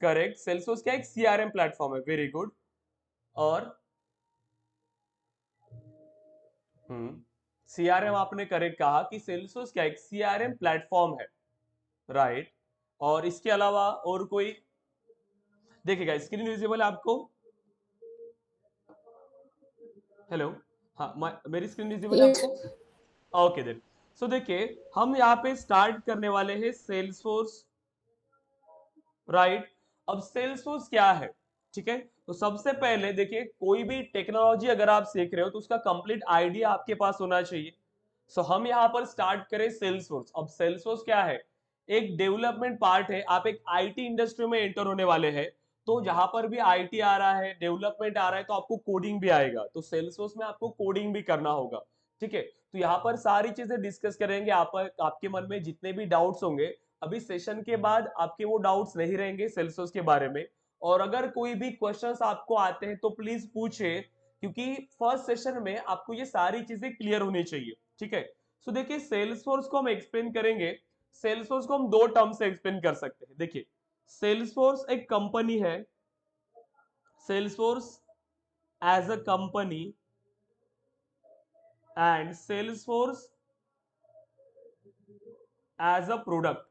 Correct, Salesforce क्या एक CRM platform है, वेरी गुड। और सीआरएम आपने करेक्ट कहा कि सेल्सफोर्स क्या एक सीआरएम प्लेटफॉर्म है, राइट। और इसके अलावा और कोई, देखिएगा स्क्रीन विजिबल है आपको, हेलो, हाँ मेरी स्क्रीन विजिबल है Yes. आपको, ओके देन। सो देखिए हम यहाँ पे स्टार्ट करने वाले हैं सेल्सफोर्स, राइट। अब सेल्सफोर्स क्या है, ठीक है। तो सबसे पहले देखिए कोई भी टेक्नोलॉजी अगर आप सीख रहे हो तो उसका कंप्लीट आइडिया आपके पास होना चाहिए। सो हम यहाँ पर स्टार्ट करें सेल्सफोर्स। अब सेल्सफोर्स क्या है, एक डेवलपमेंट पार्ट है। आप एक आईटी इंडस्ट्री में एंटर होने वाले हैं, तो जहां पर भी आईटी आ रहा है, डेवलपमेंट आ रहा है, तो आपको कोडिंग भी आएगा, तो सेल्सफोर्स में आपको कोडिंग भी करना होगा, ठीक है। तो यहाँ पर सारी चीजें डिस्कस करेंगे। आपके मन में जितने भी डाउट्स होंगे, अभी सेशन के बाद आपके वो डाउट्स नहीं रहेंगे सेल्सफोर्स के बारे में। और अगर कोई भी क्वेश्चंस आपको आते हैं तो प्लीज पूछे, क्योंकि फर्स्ट सेशन में आपको ये सारी चीजें क्लियर होनी चाहिए, ठीक है। सो देखिए सेल्सफोर्स को हम एक्सप्लेन करेंगे। सेल्सफोर्स को हम दो टर्म से एक्सप्लेन कर सकते हैं। देखिए सेल्सफोर्स एक कंपनी है, Salesforce as a company, and Salesforce as a product,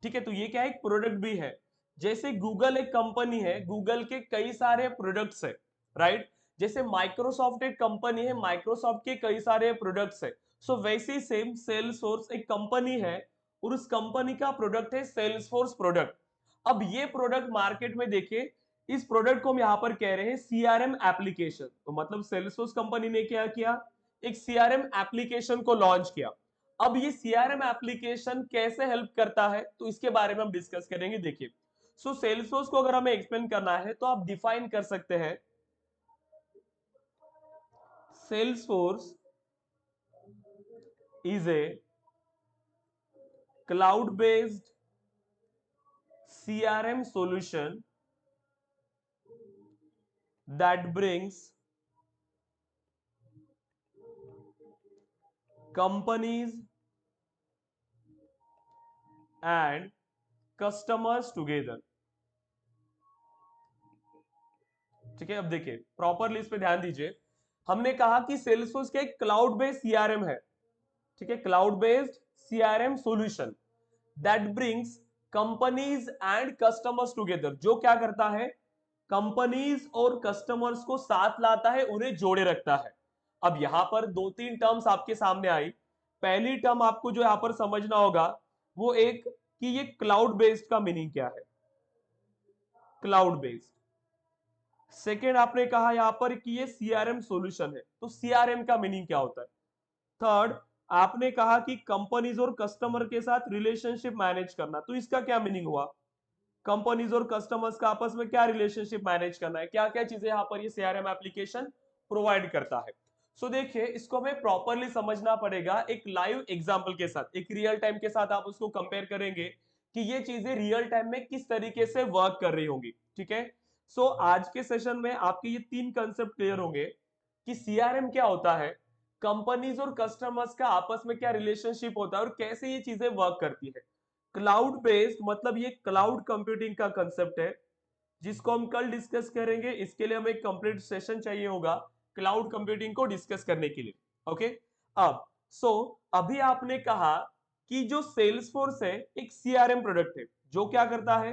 ठीक है। तो ये क्या है, एक प्रोडक्ट भी है। जैसे गूगल एक कंपनी है, गूगल के कई सारे प्रोडक्ट्स है, राइट। जैसे माइक्रोसॉफ्ट एक कंपनी है, माइक्रोसॉफ्ट के कई सारे प्रोडक्ट्स है। सो वैसे ही सेम सेल्सफोर्स एक कंपनी है, और उस कंपनी का प्रोडक्ट है सेल्सफोर्स प्रोडक्ट। अब ये प्रोडक्ट मार्केट में देखिए, इस प्रोडक्ट को हम यहां पर कह रहे हैं सीआरएम एप्लीकेशन। तो मतलब सेल्सफोर्स कंपनी ने क्या किया, एक सीआरएम एप्लीकेशन को लॉन्च किया। अब ये सीआरएम एप्लीकेशन कैसे हेल्प करता है, तो इसके बारे में हम डिस्कस करेंगे। देखिए सो सेल्सफोर्स को अगर हमें एक्सप्लेन करना है तो आप डिफाइन कर सकते हैं, Salesforce is a cloud based CRM solution that brings companies and customers together, ठीक है। अब देखिए प्रॉपरली इस पे ध्यान दीजिए। हमने कहा कि सेल्सफोर्स का एक क्लाउड बेस्ड सीआरएम है, ठीक है, cloud based CRM solution that brings companies and customers together. जो क्या करता है, कंपनीज और कस्टमर्स को साथ लाता है, उन्हें जोड़े रखता है। अब यहां पर दो तीन टर्म्स आपके सामने आई। पहली टर्म आपको जो यहां पर समझना होगा वो एक, कि ये क्लाउड बेस्ड का मीनिंग क्या है, क्लाउड बेस्ड। सेकेंड आपने कहा यहां पर कि ये सीआरएम सॉल्यूशन है, तो सीआरएम का मीनिंग क्या होता है। थर्ड आपने कहा कि कंपनीज और कस्टमर के साथ रिलेशनशिप मैनेज करना, तो इसका क्या मीनिंग हुआ, कंपनीज और कस्टमर्स का आपस में क्या रिलेशनशिप मैनेज करना है, क्या क्या चीजें यहां पर ये सीआरएम एप्लीकेशन प्रोवाइड करता है। सो देखिए इसको हमें प्रॉपरली समझना पड़ेगा एक लाइव एग्जांपल के साथ, एक रियल टाइम के साथ आप उसको कंपेयर करेंगे कि ये चीजें रियल टाइम में किस तरीके से वर्क कर रही होंगी, ठीक है। सो आज के सेशन में आपके ये तीन कंसेप्ट क्लियर होंगे कि सीआरएम क्या होता है, कंपनीज और कस्टमर्स का आपस में क्या रिलेशनशिप होता है, और कैसे ये चीजें वर्क करती है। क्लाउड बेस्ड मतलब ये क्लाउड कंप्यूटिंग का कंसेप्ट है, जिसको हम कल डिस्कस करेंगे। इसके लिए हमें एक कंप्लीट सेशन चाहिए होगा क्लाउड कंप्यूटिंग को डिस्कस करने के लिए, ओके। अब अभी आपने कहा कि जो सेल्सफोर्स है एक सीआरएम प्रोडक्ट है, जो क्या करता है,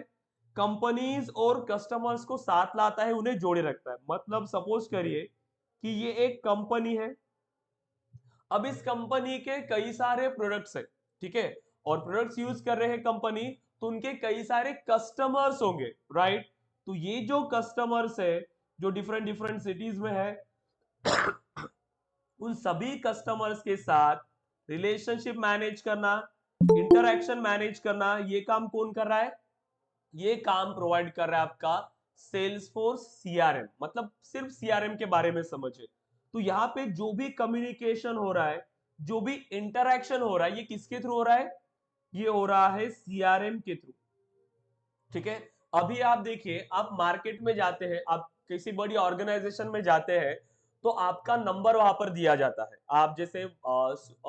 कंपनीज और कस्टमर्स को साथ लाता है, उन्हें जोड़े रखता है। मतलब सपोज करिए कि ये एक कंपनी है, अब इस कंपनी के कई सारे प्रोडक्ट्स है, ठीक है, और प्रोडक्ट्स यूज कर रहे हैं कंपनी, तो उनके कई सारे कस्टमर्स होंगे, राइट। तो ये जो कस्टमर्स है, जो डिफरेंट डिफरेंट सिटीज में है, उन सभी कस्टमर्स के साथ रिलेशनशिप मैनेज करना, इंटरैक्शन मैनेज करना, ये काम कौन कर रहा है, ये काम प्रोवाइड कर रहा है आपका सेल्सफोर्स सीआरएम। मतलब सिर्फ सीआरएम के बारे में समझे, तो यहाँ पे जो भी कम्युनिकेशन हो रहा है, जो भी इंटरैक्शन हो रहा है, ये किसके थ्रू हो रहा है, ये हो रहा है सीआरएम के थ्रू, ठीक है। अभी आप देखिए, आप मार्केट में जाते हैं, आप किसी बड़ी ऑर्गेनाइजेशन में जाते हैं, तो आपका नंबर वहां पर दिया जाता है। आप जैसे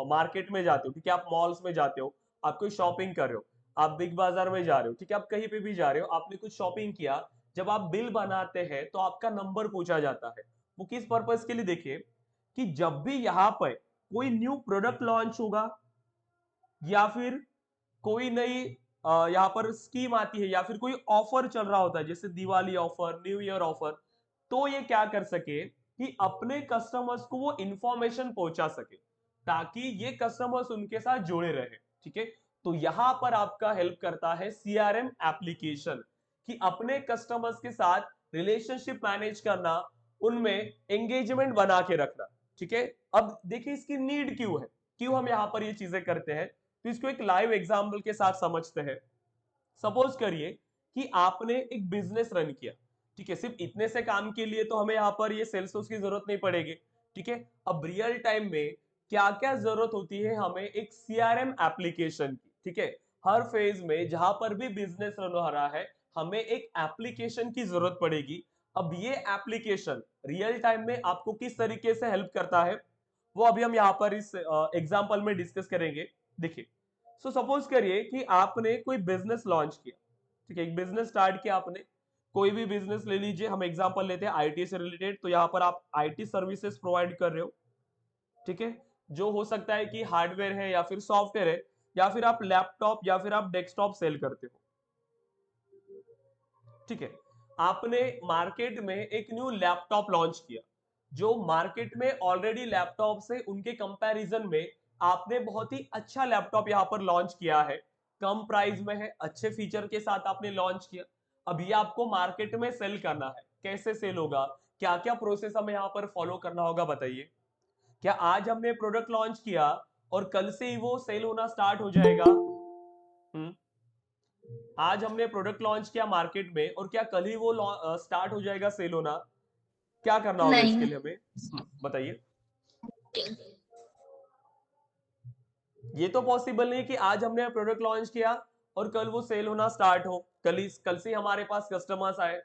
मार्केट में जाते हो, ठीक है, आप मॉल्स में जाते हो, आप कोई शॉपिंग कर रहे हो, आप बिग बाजार में जा रहे हो, ठीक है, आप कहीं पे भी जा रहे हो, आपने कुछ शॉपिंग किया, जब आप बिल बनाते हैं तो आपका नंबर पूछा जाता है। वो किस पर्पज के लिए, देखिए कि जब भी यहाँ पर कोई न्यू प्रोडक्ट लॉन्च होगा या फिर कोई नई यहाँ पर स्कीम आती है या फिर कोई ऑफर चल रहा होता है, जैसे Diwali offer, new year offer, तो ये क्या कर सके कि अपने कस्टमर्स को वो इंफॉर्मेशन पहुंचा सके ताकि ये कस्टमर्स उनके साथ जुड़े रहे। ठीक है, तो यहां पर आपका हेल्प करता है सीआरएम एप्लीकेशन कि अपने कस्टमर्स के साथ रिलेशनशिप मैनेज करना, उनमें एंगेजमेंट बना के रखना। ठीक है, अब देखिए इसकी नीड क्यों है, क्यों हम यहाँ पर ये चीजें करते हैं, तो इसको एक लाइव एग्जाम्पल के साथ समझते हैं। सपोज करिए कि आपने एक बिजनेस रन किया, ठीक है, सिर्फ इतने से काम के लिए तो हमें यहाँ पर ये सेल्सफोर्स की जरूरत नहीं पड़ेगी। ठीक है, अब रियल टाइम में क्या क्या जरूरत होती है हमें एक सीआरएम एप्लीकेशन की। ठीक है, हर फेज में जहां पर भी बिजनेस रन हो रहा है हमें एक एप्लीकेशन की जरूरत पड़ेगी। अब ये एप्लीकेशन रियल टाइम में आपको किस तरीके से हेल्प करता है वो अभी हम यहाँ पर इस एग्जाम्पल में डिस्कस करेंगे। देखिए, सो सपोज करिए कि आपने कोई बिजनेस लॉन्च किया, ठीक है, एक बिजनेस स्टार्ट किया आपने, कोई भी बिजनेस ले लीजिए, हम एग्जांपल लेते हैं आईटी से रिलेटेड, तो यहाँ पर आप आईटी सर्विसेज प्रोवाइड कर रहे हो। ठीक है, जो हो सकता है कि हार्डवेयर है या फिर सॉफ्टवेयर है या फिर आप लैपटॉप या फिर आप डेस्कटॉप सेल करते हो। ठीक है, आपने मार्केट में एक न्यू लैपटॉप लॉन्च किया, जो मार्केट में ऑलरेडी लैपटॉप से उनके कंपैरिजन में आपने बहुत ही अच्छा लैपटॉप यहां पर लॉन्च किया है, कम प्राइस में है, अच्छे फीचर के साथ आपने लॉन्च किया। अब ये आपको मार्केट में सेल करना है, कैसे सेल होगा, क्या क्या प्रोसेस हमें यहाँ पर फॉलो करना होगा, बताइए। क्या आज हमने प्रोडक्ट लॉन्च किया और कल से ही वो सेल होना स्टार्ट हो जाएगा? हम्म, आज हमने प्रोडक्ट लॉन्च किया मार्केट में और क्या कल ही वो स्टार्ट हो जाएगा सेल होना? क्या करना होगा इसके नहीं। लिए हमें, बताइए। ये तो पॉसिबल नहीं कि आज हमने प्रोडक्ट लॉन्च किया और कल वो सेल होना स्टार्ट हो, कल से हमारे पास कस्टमर्स आए,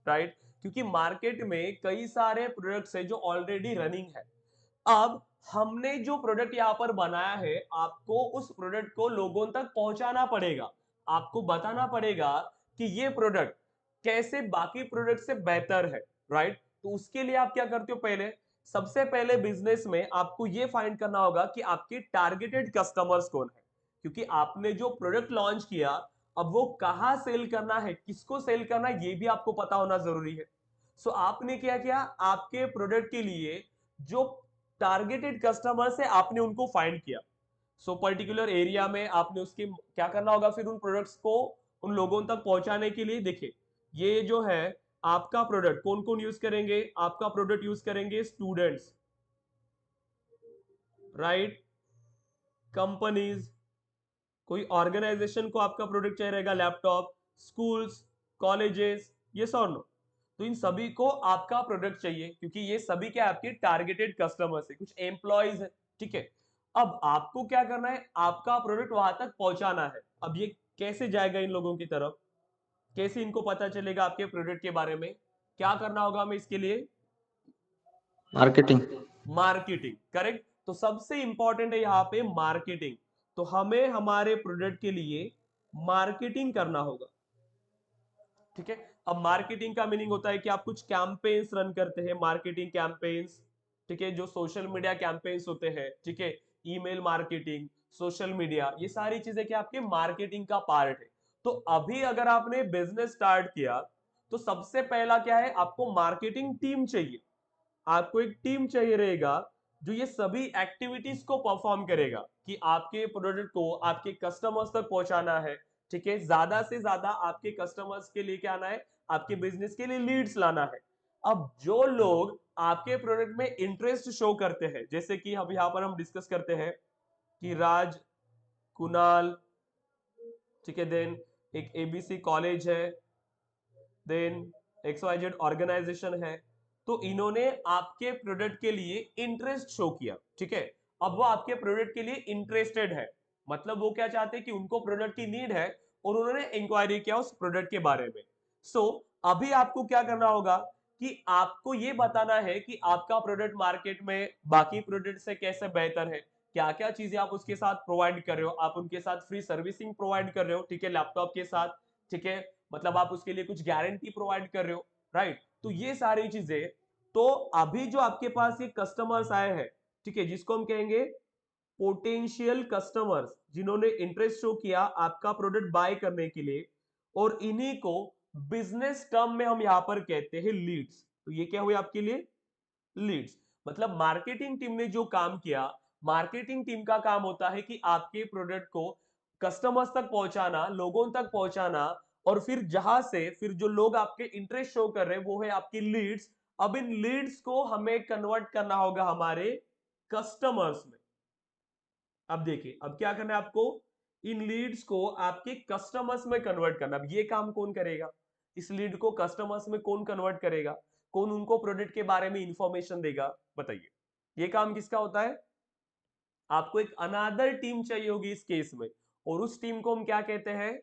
राइट, क्योंकि मार्केट में कई सारे प्रोडक्ट्स है जो ऑलरेडी रनिंग है। अब हमने जो प्रोडक्ट यहाँ पर बनाया है आपको उस प्रोडक्ट को लोगों तक पहुंचाना पड़ेगा, आपको बताना पड़ेगा कि ये प्रोडक्ट कैसे बाकी प्रोडक्ट से बेहतर है, राइट। तो उसके लिए आप क्या करते हो, पहले सबसे पहले बिजनेस में आपको ये फाइंड करना होगा कि आपके टारगेटेड कस्टमर्स कौन है, क्योंकि आपने जो प्रोडक्ट लॉन्च किया अब वो कहाँ सेल करना है, किसको सेल करना है, ये भी आपको पता होना जरूरी है। सो आपने क्या किया, आपके प्रोडक्ट के लिए जो टारगेटेड कस्टमर्स है आपने उनको फाइंड किया। सो पर्टिकुलर एरिया में आपने उसके क्या करना होगा, फिर उन प्रोडक्ट्स को उन लोगों तक पहुंचाने के लिए, देखिए ये जो है आपका प्रोडक्ट कौन कौन यूज करेंगे, आपका प्रोडक्ट यूज करेंगे स्टूडेंट्स, राइट, कंपनीज, कोई ऑर्गेनाइजेशन को आपका प्रोडक्ट चाहिए रहेगा, लैपटॉप, स्कूल्स, कॉलेजेस, ये और नो, तो इन सभी को आपका प्रोडक्ट चाहिए क्योंकि ये सभी के आपके टारगेटेड कस्टमर्स है, कुछ एम्प्लॉयज है। ठीक है, अब आपको क्या करना है, आपका प्रोडक्ट वहां तक पहुंचाना है। अब ये कैसे जाएगा इन लोगों की तरफ, कैसे इनको पता चलेगा आपके प्रोडक्ट के बारे में, क्या करना होगा हमें इसके लिए, मार्केटिंग। Marketing, correct. तो सबसे इंपॉर्टेंट है यहाँ पे मार्केटिंग, तो हमें हमारे प्रोडक्ट के लिए मार्केटिंग करना होगा। ठीक है, अब मार्केटिंग का मीनिंग होता है कि आप कुछ कैंपेन्स रन करते हैं, मार्केटिंग कैंपेन्स, ठीक है, जो सोशल मीडिया कैंपेन्स होते हैं, ठीक है, ईमेल मार्केटिंग, सोशल मीडिया, ये सारी चीजें क्या आपके मार्केटिंग का पार्ट है। तो अभी अगर आपने बिजनेस स्टार्ट किया तो सबसे पहला क्या है, आपको मार्केटिंग टीम चाहिए, आपको एक टीम चाहिए रहेगा जो ये सभी एक्टिविटीज को परफॉर्म करेगा कि आपके प्रोडक्ट को आपके कस्टमर्स तक पहुंचाना है। ठीक है, ज्यादा से ज्यादा आपके कस्टमर्स के लिए क्या आना है, आपके बिजनेस के लिए लीड्स लाना है। अब जो लोग आपके प्रोडक्ट में इंटरेस्ट शो करते हैं, जैसे कि अब यहां पर हम डिस्कस करते हैं कि राज, कुणाल, ठीक है, देन एक एबीसी कॉलेज है, देन XYZ ऑर्गेनाइजेशन है, तो इन्होंने आपके प्रोडक्ट के लिए इंटरेस्ट शो किया। ठीक है, अब वो आपके प्रोडक्ट के लिए इंटरेस्टेड है, मतलब वो क्या चाहते हैं कि उनको प्रोडक्ट की नीड है और उन्होंने इंक्वायरी किया उस प्रोडक्ट के बारे में। सो अभी आपको क्या करना होगा कि आपको ये बताना है कि आपका प्रोडक्ट मार्केट में बाकी प्रोडक्ट से कैसे बेहतर है, क्या क्या चीजें आप उसके साथ प्रोवाइड कर रहे हो, आप उनके साथ फ्री सर्विसिंग प्रोवाइड कर रहे हो, ठीक है, लैपटॉप के साथ, ठीक है, मतलब आप उसके लिए कुछ गारंटी प्रोवाइड कर रहे हो, राइट। तो ये सारी चीजें, तो अभी जो आपके पास ये कस्टमर्स आए हैं, ठीक है, जिसको हम कहेंगे पोटेंशियल कस्टमर्स, जिन्होंने इंटरेस्ट शो किया आपका प्रोडक्ट बाय करने के लिए, और इन्हीं को बिजनेस टर्म में हम यहां पर कहते हैं लीड्स। तो ये क्या हुए आपके लिए लीड्स। मतलब मार्केटिंग टीम ने जो काम किया, मार्केटिंग टीम का काम होता है कि आपके प्रोडक्ट को कस्टमर्स तक पहुंचाना, लोगों तक पहुंचाना, और फिर जहां से फिर जो लोग आपके इंटरेस्ट शो कर रहे हैं वो है आपकी लीड्स। अब इन लीड्स को हमें कन्वर्ट करना होगा हमारे कस्टमर्स में। अब देखिए, अब क्या करना है आपको, इन लीड्स को आपके कस्टमर्स में कन्वर्ट करना। अब ये काम कौन करेगा, इस लीड को कस्टमर्स में कौन कन्वर्ट करेगा, कौन उनको प्रोडक्ट के बारे में इंफॉर्मेशन देगा, बताइए। ये काम किसका होता है, आपको एक अनादर टीम चाहिए होगी इस केस में, और उस टीम को हम क्या कहते हैं,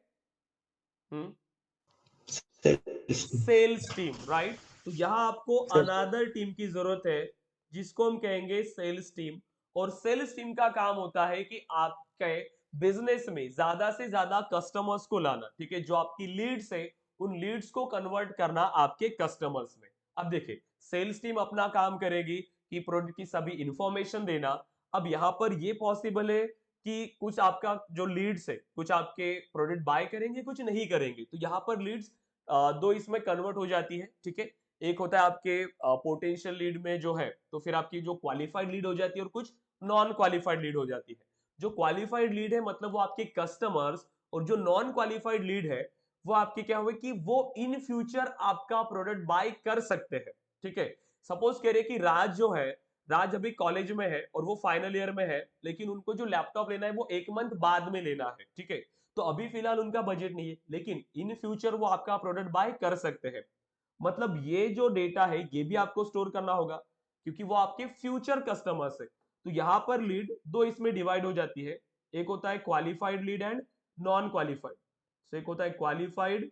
सेल्स टीम, राइट। तो यहां आपको अनादर टीम की जरूरत है, जिसको हम कहेंगे सेल्स टीम। और सेल्स टीम का काम होता है कि आपके बिजनेस में ज्यादा से ज्यादा कस्टमर्स को लाना, ठीक है, जो आपकी लीड्स है उन लीड्स को कन्वर्ट करना आपके कस्टमर्स में। अब देखिए, सेल्स टीम अपना काम करेगी कि प्रोडक्ट की सभी इंफॉर्मेशन देना। अब यहां पर ये पॉसिबल है कि कुछ आपका जो लीड्स है, कुछ आपके प्रोडक्ट बाय करेंगे, कुछ नहीं करेंगे, तो यहाँ पर लीड्स दो इसमें कन्वर्ट हो जाती है, ठीक है। एक होता है आपके पोटेंशियल लीड में जो है, तो फिर आपकी जो क्वालिफाइड लीड हो जाती है, और कुछ नॉन क्वालिफाइड लीड हो जाती है। जो क्वालिफाइड लीड है मतलब वो आपके कस्टमर्स, और जो नॉन क्वालिफाइड लीड है वो आपके क्या हुए कि वो इन फ्यूचर आपका प्रोडक्ट बाय कर सकते हैं, ठीक है। सपोज करिए कि राज जो है, राज अभी कॉलेज में है और वो फाइनल ईयर में है, लेकिन उनको जो लैपटॉप लेना है वो 1 मंथ बाद में लेना है, ठीक है। तो अभी फिलहाल उनका बजट नहीं है, लेकिन इन फ्यूचर वो आपका प्रोडक्ट बाय कर सकते हैं। मतलब ये जो डेटा है ये भी आपको स्टोर करना होगा, क्योंकि वो आपके फ्यूचर कस्टमर्स है। तो यहां पर लीड दो इसमें डिवाइड हो जाती है, एक होता है qualified lead and non qualified. तो एक होता है क्वालिफाइड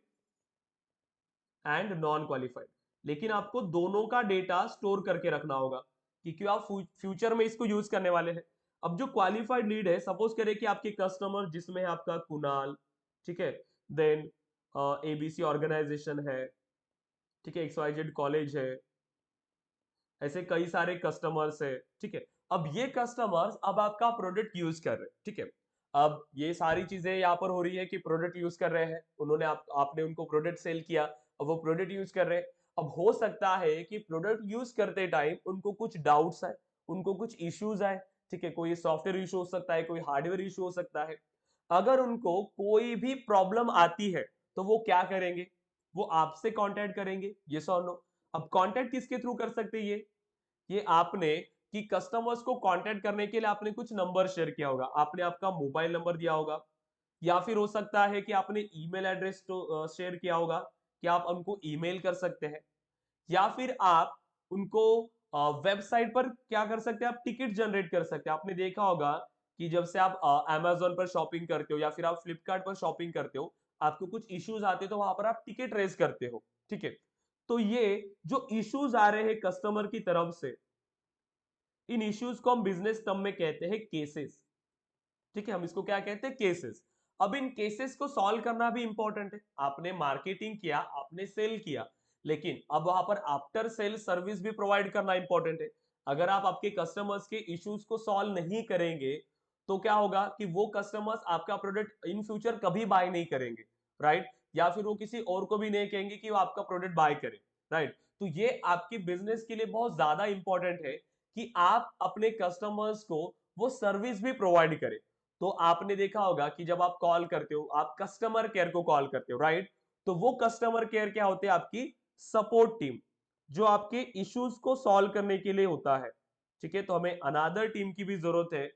एंड नॉन क्वालिफाइड, लेकिन आपको दोनों का डेटा स्टोर करके रखना होगा, क्योंकि आप फ्यूचर में इसको यूज करने वाले हैं। अब जो क्वालिफाइड लीड है, सपोज करें कि आपके कस्टमर जिसमें है आपका कुणाल, ठीक है, देन एबीसी ऑर्गेनाइजेशन है, ठीक है, XYZ कॉलेज है, ऐसे कई सारे कस्टमर्स है, ठीक है। अब ये कस्टमर्स अब आपका प्रोडक्ट यूज कर रहे हैं, ठीक है। अब ये सारी चीजें यहाँ पर हो रही है कि प्रोडक्ट यूज कर रहे हैं, उन्होंने आपने उनको प्रोडक्ट सेल किया, अब वो प्रोडक्ट यूज कर रहे हैं। अब हो सकता है कि प्रोडक्ट यूज करते टाइम उनको कुछ डाउट्स आए, उनको कुछ इश्यूज आए, ठीक है, कोई सॉफ्टवेयर इशू हो सकता है, कोई हार्डवेयर इशू हो सकता है। अगर उनको कोई भी प्रॉब्लम आती है तो वो क्या करेंगे, वो आपसे कांटेक्ट करेंगे, ये सो नो। अब कांटेक्ट किसके थ्रू कर सकते हैं ये आपने कि कस्टमर्स को कांटेक्ट करने के लिए आपने कुछ नंबर शेयर किया होगा, आपने आपका मोबाइल नंबर दिया होगा, या फिर हो सकता है कि आपने ईमेल एड्रेस तो शेयर किया होगा कि आप उनको ईमेल कर सकते हैं, या फिर आप उनको वेबसाइट पर क्या कर सकते हैं, आप टिकट जनरेट कर सकते हैं। आपने देखा होगा कि जब से आप अमेजोन पर शॉपिंग करते हो या फिर आप फ्लिपकार्ट पर शॉपिंग करते हो, आपको कुछ इश्यूज आते हैं तो वहां पर आप टिकट रेज करते हो, ठीक है। तो ये जो इश्यूज आ रहे हैं कस्टमर की तरफ से, इन इश्यूज को हम बिजनेस टर्म में कहते हैं केसेस, ठीक है, हम इसको क्या कहते हैं, केसेस। अब इन केसेस को सॉल्व करना भी इंपॉर्टेंट है। आपने मार्केटिंग किया, आपने सेल किया, लेकिन अब वहां पर आफ्टर सेल सर्विस भी प्रोवाइड करना इंपॉर्टेंट है। अगर आप आपके कस्टमर्स के इश्यूज को सॉल्व नहीं करेंगे तो क्या होगा कि वो कस्टमर्स आपका प्रोडक्ट इन फ्यूचर कभी बाय नहीं करेंगे, राइट, या फिर वो किसी और को भी नहीं कहेंगे कि वो आपका प्रोडक्ट बाय करे, राइट। तो ये आपके बिजनेस के लिए बहुत ज्यादा इंपॉर्टेंट है कि आप अपने कस्टमर्स को वो सर्विस भी प्रोवाइड करें। तो आपने देखा होगा कि जब आप कॉल करते हो, आप कस्टमर केयर को कॉल करते हो, राइट। तो वो कस्टमर केयर क्या होते हैं, आपकी सपोर्ट टीम, जो आपके इश्यूज को सॉल्व करने के लिए होता है, ठीक है। तो हमें अनादर टीम की भी जरूरत है,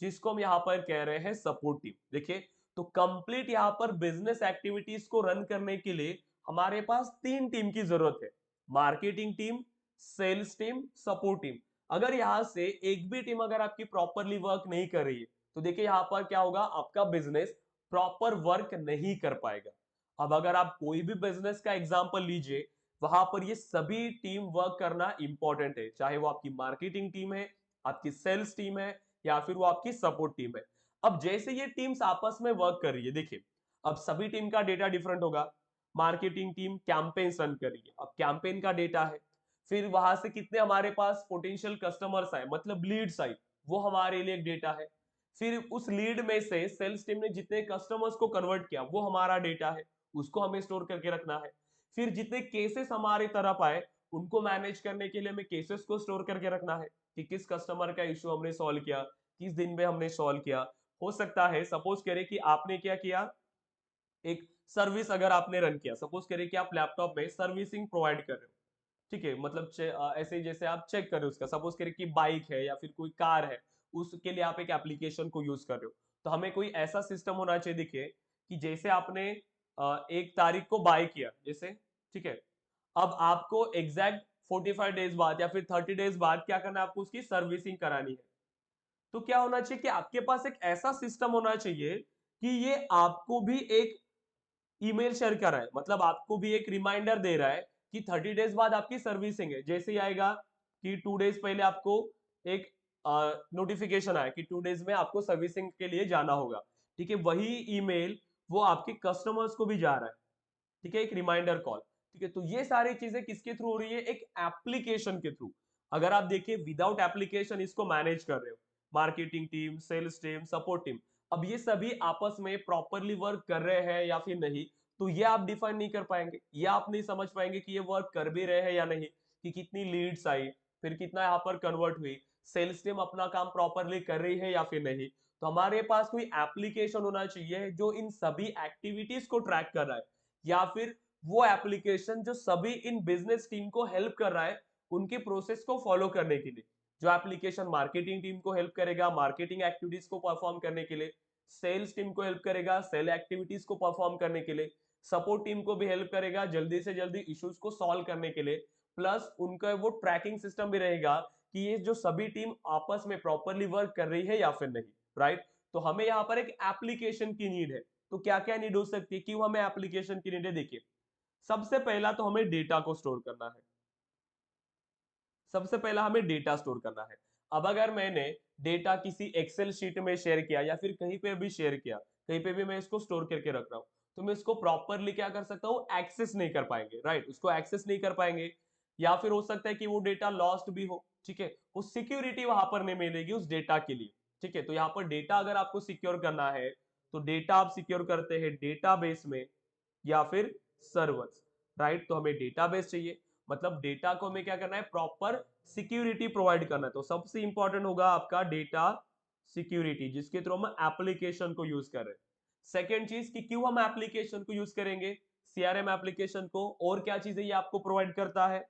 जिसको हम यहाँ पर कह रहे हैं सपोर्ट टीम। देखिए, तो कंप्लीट यहाँ पर बिजनेस एक्टिविटीज को रन करने के लिए हमारे पास 3 टीम की जरूरत है, marketing team, sales team, support team. अगर यहां से एक भी टीम अगर आपकी प्रॉपरली वर्क नहीं कर रही है, तो देखिए यहां पर क्या होगा, आपका बिजनेस प्रॉपर वर्क नहीं कर पाएगा। अब अगर आप कोई भी बिजनेस का एग्जांपल लीजिए, वहां पर ये सभी टीम वर्क करना इंपॉर्टेंट है, चाहे वो आपकी मार्केटिंग टीम है, आपकी सेल्स टीम है, या फिर वो आपकी सपोर्ट टीम है। अब जैसे ये टीम्स आपस में वर्क कर रही है, देखिए अब सभी टीम का डेटा डिफरेंट होगा। मार्केटिंग टीम कैंपेन रन कर रही है, अब कैंपेन का डेटा है, फिर वहां से कितने हमारे पास पोटेंशियल कस्टमर्स आए, मतलब लीड्स आई, वो हमारे लिए एक डेटा है। फिर उस लीड में से सेल्स टीम ने जितने कस्टमर्स को कन्वर्ट किया वो हमारा डेटा है, उसको हमें स्टोर करके रखना है। फिर जितने केसेस हमारी तरफ आए उनको मैनेज करने के लिए हमें केसेस को स्टोर करके रखना है कि किस कस्टमर का इश्यू हमने सॉल्व किया, किस दिन में हमने सॉल्व किया। हो सकता है सपोज करें कि आपने क्या किया, एक सर्विस अगर आपने रन किया, सपोज करें कि आप लैपटॉप में सर्विसिंग प्रोवाइड कर रहे हो, ठीक है, मतलब ऐसे जैसे आप चेक कर रहे हो उसका, सपोज करें कि बाइक है या फिर कोई कार है, उसके लिए आप एक एप्लीकेशन को यूज कर रहे हो। तो हमें कोई ऐसा सिस्टम होना चाहिए, देखिए कि जैसे आपने 1 तारीख को बाय किया जैसे, ठीक है, अब आपको एग्जैक्ट 45 डेज बाद या फिर 30 डेज बाद क्या करना है, आपको उसकी सर्विसिंग करानी है। तो क्या होना चाहिए कि आपके पास एक ऐसा सिस्टम होना चाहिए कि ये आपको भी एक ईमेल शेयर कर रहा है, मतलब आपको भी एक रिमाइंडर दे रहा है कि 30 डेज बाद आपकी सर्विसिंग है। जैसे ही आएगा कि 2 डेज पहले आपको एक नोटिफिकेशन आया कि 2 डेज में आपको सर्विसिंग के लिए जाना होगा, ठीक है, वही ईमेल वो आपके कस्टमर्स को भी जा रहा है, ठीक है, एक रिमाइंडर कॉल। ठीक है, तो ये सारी चीजें किसके थ्रू हो रही है, एक एप्लीकेशन के थ्रू। अगर आप देखिए विदाउट एप्लीकेशन इसको मैनेज कर रहे हो, marketing team, sales team, support team, अब ये सभी आपस में प्रॉपरली वर्क कर रहे हैं या फिर नहीं, तो ये आप डिफाइन नहीं कर पाएंगे, ये आप नहीं समझ पाएंगे कि ये वर्क कर भी रहे हैं या नहीं, कि कितनी लीड्स आई, फिर कितना यहाँ पर कन्वर्ट हुई, सेल्स टीम अपना काम प्रॉपरली कर रही है या फिर नहीं। तो हमारे पास कोई एप्लीकेशन होना चाहिए जो इन सभी एक्टिविटीज को ट्रैक कर रहा है, या फिर वो एप्लीकेशन जो सभी इन बिजनेस टीम को हेल्प कर रहा है उनके प्रोसेस को फॉलो करने के लिए। जो एप्लीकेशन मार्केटिंग टीम को हेल्प करेगा मार्केटिंग एक्टिविटीज को परफॉर्म करने के लिए, सेल्स टीम को हेल्प करेगा सेल एक्टिविटीज को परफॉर्म करने के लिए, सपोर्ट टीम को भी हेल्प करेगा जल्दी से जल्दी इश्यूज को सॉल्व करने के लिए, प्लस उनका वो ट्रैकिंग सिस्टम भी रहेगा कि ये जो सभी टीम आपस में प्रॉपरली वर्क कर रही है या फिर नहीं, राइट। तो हमें यहाँ पर एक एप्लीकेशन की नीड है। तो क्या क्या नीड हो सकती है, क्यों हमें एप्लीकेशन की नीड है, देखिए सबसे पहला तो हमें डेटा को स्टोर करना है, सबसे पहला हमें डेटा स्टोर करना है। अब अगर मैंने डेटा किसी एक्सेल शीट में शेयर किया या फिर कहीं पे भी शेयर किया, कहीं पे भी मैं इसको स्टोर करके रख रहा हूं, तो मैं इसको प्रॉपरली क्या कर सकता हूं, एक्सेस नहीं कर पाएंगे, राइट, उसको एक्सेस नहीं कर पाएंगे। या फिर हो सकता है कि वो डेटा लॉस्ट भी हो, ठीक है, वो सिक्योरिटी वहां पर नहीं मिलेगी उस डेटा के लिए, ठीक है। तो यहाँ पर डेटा अगर आपको सिक्योर करना है तो डेटा आप सिक्योर करते हैं डेटाबेस में या फिर सर्वर्स, राइट। तो हमें डेटाबेस चाहिए, मतलब डेटा को हमें क्या करना है, प्रॉपर सिक्योरिटी प्रोवाइड करना है। तो सबसे इंपॉर्टेंट होगा आपका डेटा सिक्योरिटी, जिसके थ्रू हम एप्लीकेशन को यूज कर रहे हैं। सेकेंड चीज कि क्यों हम एप्लीकेशन को यूज करेंगे, सीआरएम एप्लीकेशन को, और क्या चीजें ये आपको प्रोवाइड करता है,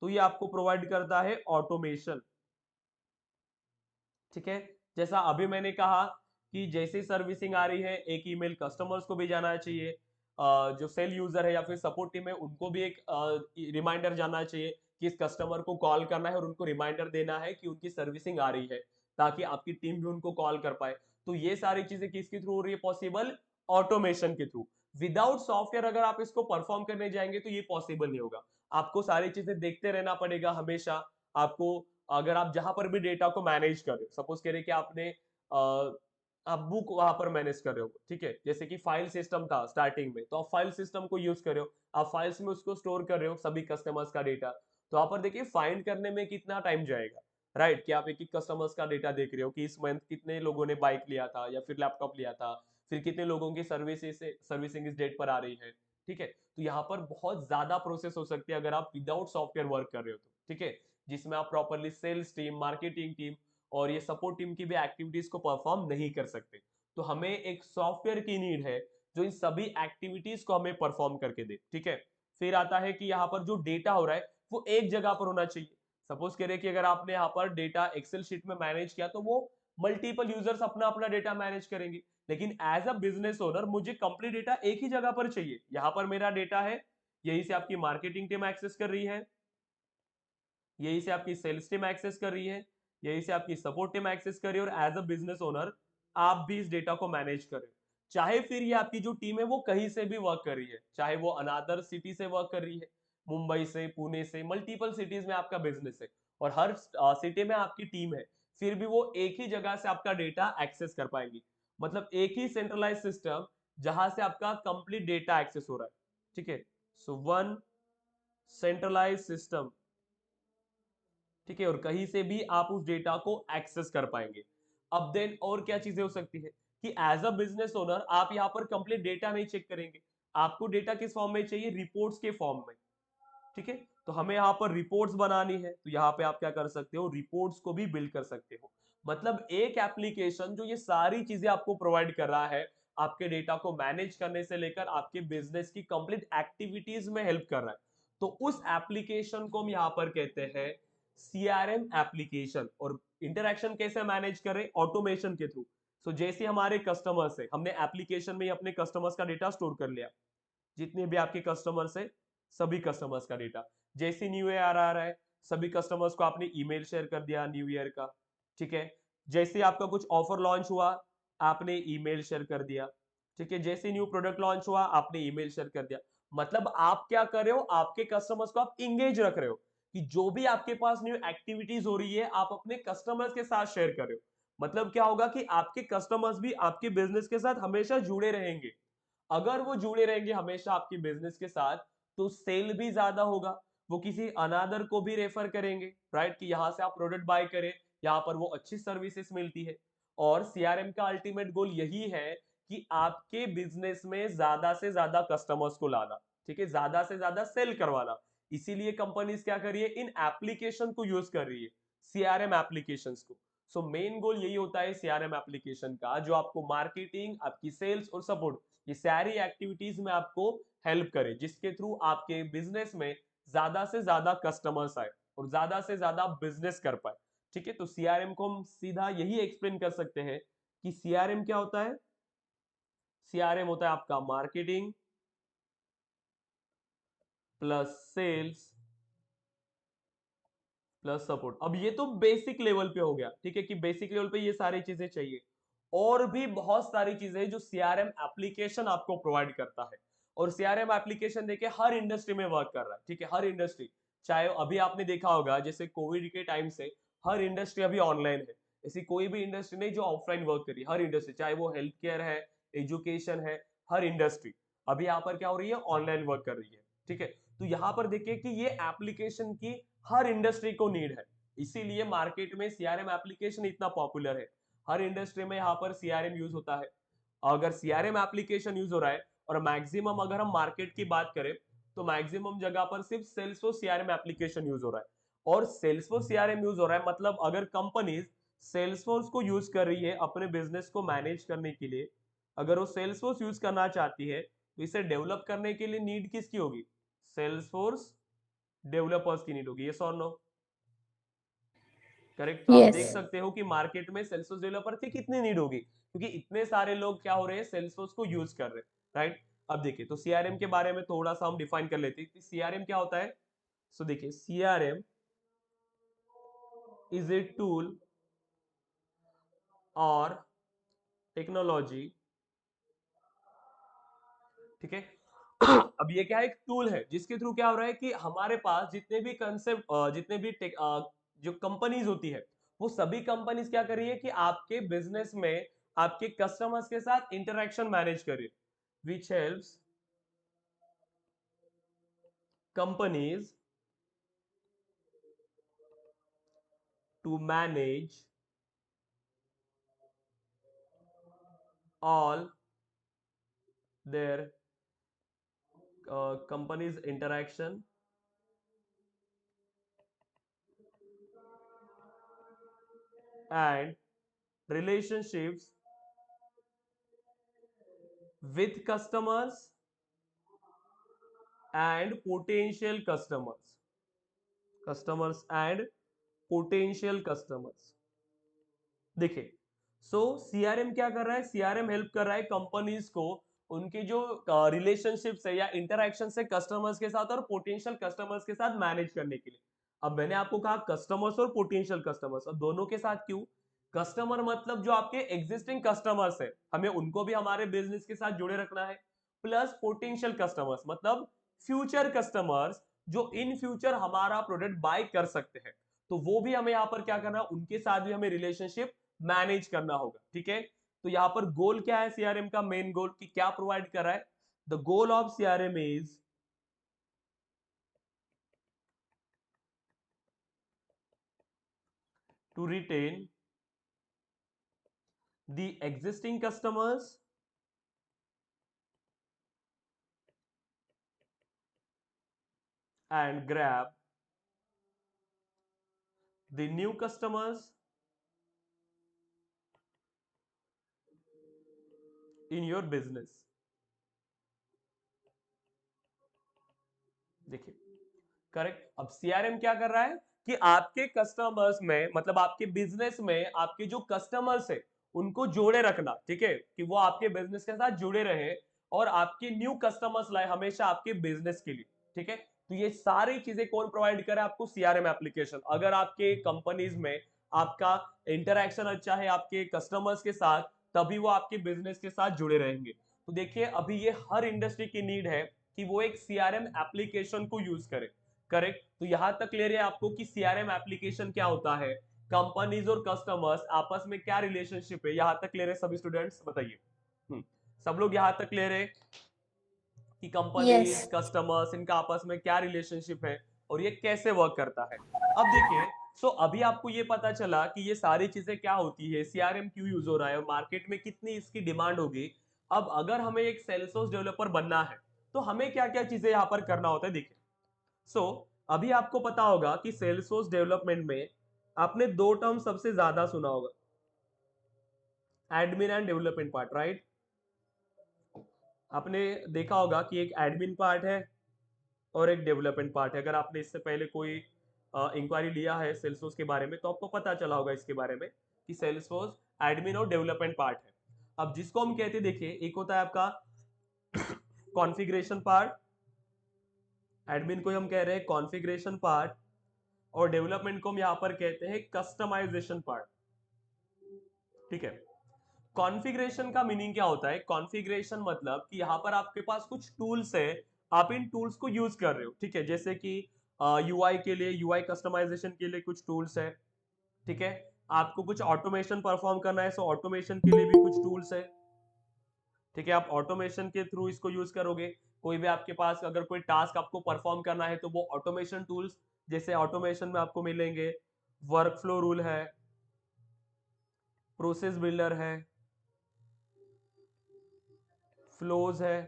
तो ये आपको प्रोवाइड करता है ऑटोमेशन, ठीक है। जैसा अभी मैंने कहा कि जैसे सर्विसिंग आ रही है एक ईमेल कस्टमर्स को भी जाना चाहिए, जो सेल यूजर है या फिर सपोर्ट टीम है उनको भी एक रिमाइंडर जाना चाहिए कि इस कस्टमर को कॉल करना है और उनको रिमाइंडर देना है कि उनकी सर्विसिंग आ रही है, ताकि आपकी टीम भी उनको कॉल कर पाए। तो ये सारी चीजें किसके थ्रू हो रही है, पॉसिबल ऑटोमेशन के थ्रू। विदाउट सॉफ्टवेयर अगर आप इसको परफॉर्म करने जाएंगे तो ये पॉसिबल नहीं होगा, आपको सारी चीजें देखते रहना पड़ेगा हमेशा। आपको अगर आप जहां पर भी डेटा को मैनेज कर रहे हो, सपोज करें कि आपने आप बुक वहां पर मैनेज कर रहे हो, ठीक है, जैसे कि फाइल सिस्टम था स्टार्टिंग में, तो आप फाइल सिस्टम को यूज कर रहे हो, आप फाइल्स में उसको स्टोर कर रहे हो सभी कस्टमर्स का डेटा। तो वहां पर देखिए फाइंड करने में कितना टाइम जाएगा, राइट, कि आप एक एक कस्टमर्स का डेटा देख रहे हो कि इस मंथ कितने लोगों ने बाइक लिया था या फिर लैपटॉप लिया था, फिर कितने लोगों की सर्विसिंग इस डेट पर आ रही है, ठीक है। तो यहाँ पर बहुत ज्यादा प्रोसेस हो सकती है अगर आप विदाउट सॉफ्टवेयर वर्क कर रहे हो तो, ठीक है, जिसमें आप properly sales team, marketing team और ये सपोर्ट टीम की भी एक्टिविटीज को परफॉर्म नहीं कर सकते। तो हमें एक सॉफ्टवेयर की नीड है जो इन सभी एक्टिविटीज को हमें परफॉर्म करके दे, ठीक है। फिर आता है कि यहाँ पर जो डेटा हो रहा है वो एक जगह पर होना चाहिए। सपोज करें कि अगर आपने यहाँ पर डेटा एक्सेल शीट में मैनेज किया तो वो मल्टीपल यूजर्स अपना अपना डेटा मैनेज करेंगे, लेकिन एज अ बिजनेस ओनर मुझे कंप्लीट डेटा एक ही जगह पर चाहिए। यहाँ पर मेरा डेटा है, यही से आपकी मार्केटिंग टीम एक्सेस कर रही है, यही से आपकी सेल्स टीम एक्सेस कर रही है, यही से आपकी सपोर्ट टीम एक्सेस कर रही है, और एज अ बिजनेस ओनर आप भी इस डेटा को मैनेज करें। चाहे फिर ये आपकी जो टीम है वो कहीं से भी वर्क कर रही है, चाहे वो अनादर सिटी से वर्क कर रही है, मुंबई से, पुणे से, मल्टीपल सिटीज में आपका बिजनेस है और हर सिटी में आपकी टीम है, फिर भी वो एक ही जगह से आपका डेटा एक्सेस कर पाएंगी। मतलब एक ही सेंट्रलाइज सिस्टम जहां से आपका कंप्लीट डेटा एक्सेस हो रहा है, ठीक है। सो वन सेंट्रलाइज सिस्टम, ठीक है, और कहीं से भी आप उस डेटा को एक्सेस कर पाएंगे। अब देन और क्या चीजें हो सकती है कि एज अ बिजनेस ओनर आप यहाँ पर कंप्लीट डेटा नहीं चेक करेंगे, आपको डेटा किस फॉर्म में चाहिए, रिपोर्ट्स के फॉर्म में, ठीक है। तो हमें यहाँ पर रिपोर्ट्स बनानी है, तो यहाँ पे आप क्या कर सकते हो, रिपोर्ट्स को भी बिल्ड कर सकते हो। मतलब एक एप्लीकेशन जो ये सारी चीजें आपको प्रोवाइड कर रहा है, आपके डेटा को मैनेज करने से लेकर आपके बिजनेस की कंप्लीट एक्टिविटीज में हेल्प कर रहा है, तो उस एप्लीकेशन को हम यहाँ पर कहते हैं सीआरएम एप्लीकेशन। और इंटरेक्शन कैसे मैनेज करें, ऑटोमेशन के थ्रू। सो जैसे हमारे कस्टमर्स है, हमने एप्लीकेशन में अपने कस्टमर्स का डेटा स्टोर कर लिया, जितने भी आपके कस्टमर्स है सभी कस्टमर्स का डेटा। जैसे न्यू ईयर आ रहा है, सभी कस्टमर्स को आपने ईमेल शेयर कर दिया न्यू ईयर का, ठीक है। जैसे आपका कुछ ऑफर लॉन्च हुआ, आपने ईमेल शेयर कर दिया, ठीक है। जैसे न्यू प्रोडक्ट लॉन्च हुआ, आपने ईमेल शेयर कर दिया। मतलब आप क्या कर रहे हो, आपके कस्टमर्स को आप इंगेज रख रहे हो कि जो भी आपके पास न्यू एक्टिविटीज हो रही है आप अपने कस्टमर्स के साथ शेयर कर रहे हो। मतलब क्या होगा कि आपके कस्टमर्स भी आपके बिजनेस के साथ हमेशा जुड़े रहेंगे। अगर वो जुड़े रहेंगे हमेशा आपके बिजनेस के साथ, तो सेल भी ज्यादा होगा, वो किसी अनादर को भी रेफर करेंगे, राइट, कि यहां से आप प्रोडक्ट बाय करें, यहाँ पर वो अच्छी सर्विसेज मिलती है। और सीआरएम का अल्टीमेट गोल यही है कि आपके बिजनेस में ज्यादा से ज्यादा कस्टमर्स को लाना, ठीक है, ज्यादा से ज्यादा सेल करवाना। इसीलिए कंपनीज क्या कर रही है, इन एप्लीकेशन को यूज कर रही है, सीआरएम एप्लीकेशंस को। सो मेन गोल यही होता है सीआरएम एप्लीकेशन का, जो आपको मार्केटिंग, आपकी सेल्स और सपोर्ट, ये सारी एक्टिविटीज में आपको हेल्प करे, जिसके थ्रू आपके बिजनेस में ज्यादा से ज्यादा कस्टमर्स आए और ज्यादा से ज्यादा बिजनेस कर पाए, ठीक है। तो सीआरएम को हम सीधा यही एक्सप्लेन कर सकते हैं कि सीआरएम क्या होता है। सीआरएम होता है आपका marketing plus sales plus support. अब ये तो बेसिक लेवल पे हो गया, ठीक है, कि बेसिक लेवल पे ये सारी चीजें चाहिए। और भी बहुत सारी चीजें जो सीआरएम एप्लीकेशन आपको प्रोवाइड करता है। और सीआरएम एप्लीकेशन देखिए हर इंडस्ट्री में वर्क कर रहा है, ठीक है, हर इंडस्ट्री। चाहे अभी आपने देखा होगा जैसे कोविड के टाइम से हर इंडस्ट्री अभी ऑनलाइन है, ऐसी कोई भी इंडस्ट्री नहीं जो ऑफलाइन वर्क करी, हर इंडस्ट्री, चाहे वो हेल्थ केयर है, एजुकेशन है, हर इंडस्ट्री अभी यहाँ पर क्या हो रही है, ऑनलाइन वर्क कर रही है, ठीक है। तो यहाँ पर देखिए कि ये एप्लीकेशन की हर इंडस्ट्री को नीड है, इसीलिए मार्केट में सीआरएम एप्लीकेशन इतना पॉपुलर है। हर इंडस्ट्री में यहाँ पर सीआरएम यूज होता है। अगर सीआरएम एप्लीकेशन यूज हो रहा है, और मैक्सिमम अगर हम मार्केट की बात करें, तो मैक्सिमम जगह पर सिर्फ सेल्सफोर्स सीआरएम एप्लीकेशन यूज हो रहा है। और सेल्सफोर्स सीआरएम यूज हो रहा है, मतलब अगर कंपनीज सेल्सफोर्स को यूज कर रही है अपने बिजनेस को मैनेज करने के लिए, अगर वो सेल्सफोर्स यूज करना चाहती है, तो इसे डेवलप करने के लिए नीड किसकी होगी, सेल्सफोर्स डेवलपर्स की नीड होगी, ये और नो, करेक्ट। तो आप देख Yes. सकते हो कि मार्केट में सेल्सफोर्स डेवलपर की कितनी नीड होगी, क्योंकि इतने सारे लोग क्या हो रहे हैं, सेल्सफोर्स को यूज कर रहे हैं, राइट। अब देखिए, तो सीआरएम के बारे में थोड़ा सा हम डिफाइन कर लेते हैं, सीआरएम क्या होता है। सो देखिए, सीआरएम इज ए टूल और टेक्नोलॉजी, ठीक है। अब ये क्या है, एक टूल है जिसके थ्रू क्या हो रहा है कि हमारे पास जितने भी कंसेप्ट, जितने भी जो कंपनीज होती है, वो सभी कंपनीज क्या कर रही है कि आपके बिजनेस में आपके कस्टमर्स के साथ इंटरेक्शन मैनेज कर रही है, which helps companies to manage all their companies interaction and relationships with customers and potential and potential customers। देखिए, सो सीआरएम क्या कर रहा है, सीआरएम हेल्प कर रहा है कंपनीज को उनके जो रिलेशनशिप्स है या इंटरेक्शन है कस्टमर्स के साथ और पोटेंशियल कस्टमर्स के साथ मैनेज करने के लिए। अब मैंने आपको कहा कस्टमर्स और पोटेंशियल कस्टमर्स, अब दोनों के साथ क्यों, कस्टमर मतलब जो आपके एग्जिस्टिंग कस्टमर्स है, हमें उनको भी हमारे बिजनेस के साथ जुड़े रखना है। प्लस पोटेंशियल कस्टमर्स मतलब फ्यूचर कस्टमर्स जो इन फ्यूचर हमारा प्रोडक्ट बाय कर सकते हैं। तो वो भी हमें यहाँ पर क्या करना, उनके साथ भी हमें रिलेशनशिप मैनेज करना होगा, ठीक है। तो यहाँ पर गोल क्या है सीआरएम का, मेन गोल कि क्या प्रोवाइड कर रहा है, the goal of CRM is to retain the existing customers and grab the new customers in your business। देखिए करेक्ट, अब सीआरएम क्या कर रहा है कि आपके कस्टमर्स में, मतलब आपके बिजनेस में आपके जो कस्टमर्स है उनको जोड़े रखना, ठीक है, कि वो आपके बिजनेस के साथ जुड़े रहे और आपके न्यू कस्टमर्स लाए हमेशा आपके बिजनेस के लिए, ठीक है। तो ये सारी चीजें कौन प्रोवाइड करे आपको, सीआरएम एप्लीकेशन। अगर आपके कंपनीज में आपका इंटरेक्शन अच्छा है आपके कस्टमर्स के साथ, तभी वो आपके बिजनेस के साथ जुड़े रहेंगे। तो देखिए अभी ये हर इंडस्ट्री की नीड है कि वो एक सीआरएम एप्लीकेशन को यूज करे, करेक्ट। तो यहां तक क्लियर है आपको कि सीआरएम एप्लीकेशन क्या होता है, कंपनीज और कस्टमर्स आपस में क्या रिलेशनशिप है, यहां तक क्लियर है सभी स्टूडेंट्स, बताइए। सब लोग यहां तक क्लियर है कि कंपनीज Yes. कस्टमर्स इनका आपस में क्या रिलेशनशिप है और ये कैसे वर्क करता है। अब देखिए, सो अभी आपको ये पता चला कि ये सारी चीजें क्या होती है, सीआरएम क्यों यूज हो रहा है और मार्केट में कितनी इसकी डिमांड होगी। अब अगर हमें एक सेल्सफोर्स डेवलपर बनना है तो हमें क्या क्या चीजें यहाँ पर करना होता है, देखिए। अभी आपको पता होगा कि सेल्सफोर्स डेवलपमेंट में आपने दो टर्म सबसे ज्यादा सुना होगा, admin and development part, right. आपने देखा होगा कि एक एडमिन पार्ट है और एक डेवलपमेंट पार्ट है। अगर आपने इससे पहले कोई इंक्वायरी लिया है सेल्सफोर्स के बारे में तो आपको पता चला होगा इसके बारे में कि सेल्सफोर्स एडमिन और डेवलपमेंट पार्ट है। अब जिसको हम कहते हैं, देखिए एक होता है आपका कॉन्फ़िगरेशन पार्ट, एडमिन को हम कह रहे हैं कॉन्फ़िगरेशन पार्ट, और डेवलपमेंट को हम यहां पर कहते हैं कस्टमाइजेशन पार्ट, ठीक है। कॉन्फ़िगरेशन का मीनिंग क्या होता है, कॉन्फ़िगरेशन मतलब कि यहां पर आपके पास कुछ टूल्स है, आप इन टूल्स को यूज कर रहे हो, ठीक है। जैसे कि यूआई के लिए, यूआई कस्टमाइजेशन के लिए कुछ टूल्स है, ठीक है। आपको कुछ ऑटोमेशन परफॉर्म करना है, सो ऑटोमेशन के लिए भी कुछ टूल्स है, ठीक है। आप ऑटोमेशन के थ्रू इसको यूज करोगे। कोई भी आपके पास अगर कोई टास्क आपको परफॉर्म करना है तो वो ऑटोमेशन टूल्स, जैसे ऑटोमेशन में आपको मिलेंगे वर्क फ्लो रूल है, प्रोसेस बिल्डर है, फ्लोज है,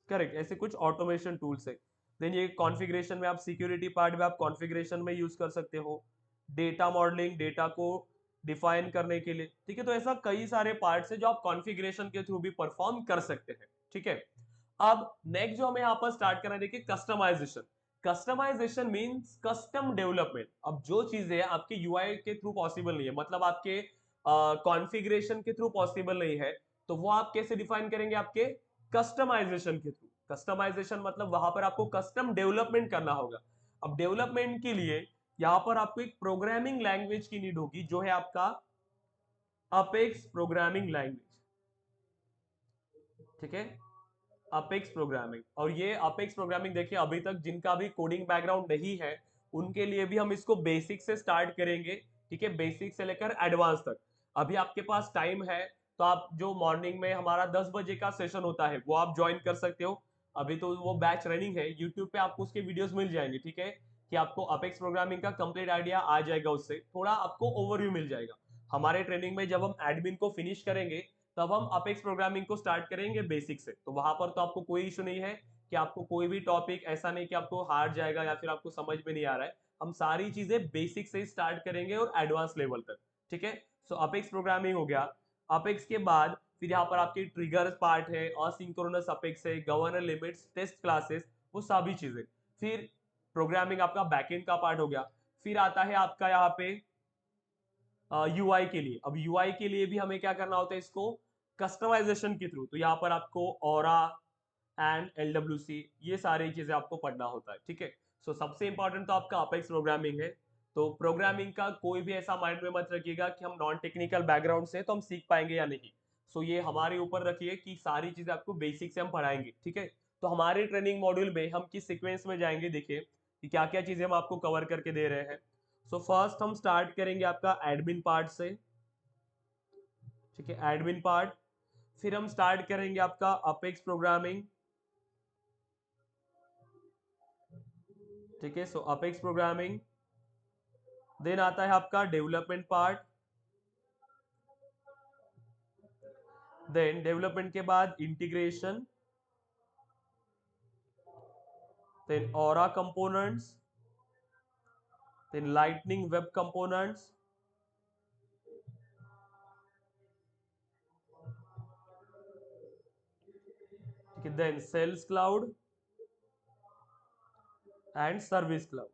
करेक्ट, ऐसे कुछ ऑटोमेशन टूल्स है। देन ये कॉन्फ़िगरेशन में आप सिक्योरिटी पार्ट में आप कॉन्फ़िगरेशन में यूज कर सकते हो, डेटा मॉडलिंग, डेटा को डिफाइन करने के लिए, ठीक है। तो ऐसा कई सारे पार्ट्स है जो आप कॉन्फ़िगरेशन के थ्रू भी परफॉर्म कर सकते हैं, ठीक है। अब नेक्स्ट जो हमें यहाँ पर स्टार्ट करना है, देखिए customization. Customization means custom development. अब जो चीजें आपके यूआई के थ्रू पॉसिबल नहीं है, मतलब आपके कॉन्फ़िगरेशन के थ्रू पॉसिबल नहीं है, तो वो आप कैसे डिफाइन करेंगे, आपके कस्टमाइजेशन के थ्रू। कस्टमाइजेशन मतलब वहां पर आपको कस्टम डेवलपमेंट करना होगा। अब डेवलपमेंट के लिए यहां पर आपको एक प्रोग्रामिंग लैंग्वेज की नीड होगी, जो है आपका अपेक्स प्रोग्रामिंग लैंग्वेज, ठीक है। अपेक्स प्रोग्रामिंग, और ये अपेक्स प्रोग्रामिंग देखिए अभी तक जिनका भी कोडिंग बैकग्राउंड नहीं है उनके लिए भी हम इसको बेसिक से स्टार्ट करेंगे, ठीक है, बेसिक से लेकर एडवांस तक। अभी आपके पास टाइम है तो आप जो मॉर्निंग में हमारा 10 बजे का सेशन होता है वो आप ज्वाइन कर सकते हो। अभी तो वो बैच रनिंग है, यूट्यूब पे आपको उसके वीडियोस मिल जाएंगे, ठीक है, कि आपको अपेक्स प्रोग्रामिंग का कंप्लीट आइडिया आ जाएगा, उससे थोड़ा आपको ओवरव्यू मिल जाएगा। हमारे ट्रेनिंग में जब हम एडमिन को फिनिश करेंगे तब हम अपेक्स प्रोग्रामिंग को स्टार्ट करेंगे बेसिक से, तो वहां पर तो आपको कोई इशू नहीं है कि आपको कोई भी टॉपिक ऐसा नहीं कि आपको हार्ड जाएगा या फिर आपको समझ में नहीं आ रहा है। हम सारी चीजें बेसिक से स्टार्ट करेंगे और एडवांस लेवल तक, ठीक है। सो अपेक्स प्रोग्रामिंग हो गया। अपेक्स के बाद फिर यहाँ पर आपकी ट्रिगर पार्ट है, असिंक्रोनस अपेक्स है, गवर्नर लिमिट्स, टेस्ट क्लासेस, वो सभी चीजें। फिर प्रोग्रामिंग आपका बैकएंड का पार्ट हो गया। फिर आता है आपका यहाँ पे यूआई के लिए। अब यूआई के लिए भी हमें क्या करना होता है, इसको कस्टमाइजेशन के थ्रू। तो यहाँ पर आपको ऑरा एंड एलडब्ल्यूसी ये सारी चीजें आपको पढ़ना होता है, ठीक है। सो सबसे इंपॉर्टेंट तो आपका अपेक्स प्रोग्रामिंग है। तो प्रोग्रामिंग का कोई भी ऐसा माइंड में मत रखिएगा कि हम नॉन टेक्निकल बैकग्राउंड से तो हम सीख पाएंगे या नहीं। सो ये हमारे ऊपर रखिए कि सारी चीजें आपको बेसिक से हम पढ़ाएंगे, ठीक है। तो हमारे ट्रेनिंग मॉड्यूल में हम किस सीक्वेंस में जाएंगे, देखिए कि क्या क्या चीजें हम आपको कवर करके दे रहे हैं। सो फर्स्ट हम स्टार्ट करेंगे आपका एडमिन पार्ट से, ठीक है, एडमिन पार्ट। फिर हम स्टार्ट करेंगे आपका अपेक्स प्रोग्रामिंग, ठीक है। सो अपेक्स प्रोग्रामिंग, देन आता है आपका डेवलपमेंट पार्ट, देन डेवलपमेंट के बाद integration, then aura components, then lightning web components, ठीक है, then sales cloud and service cloud.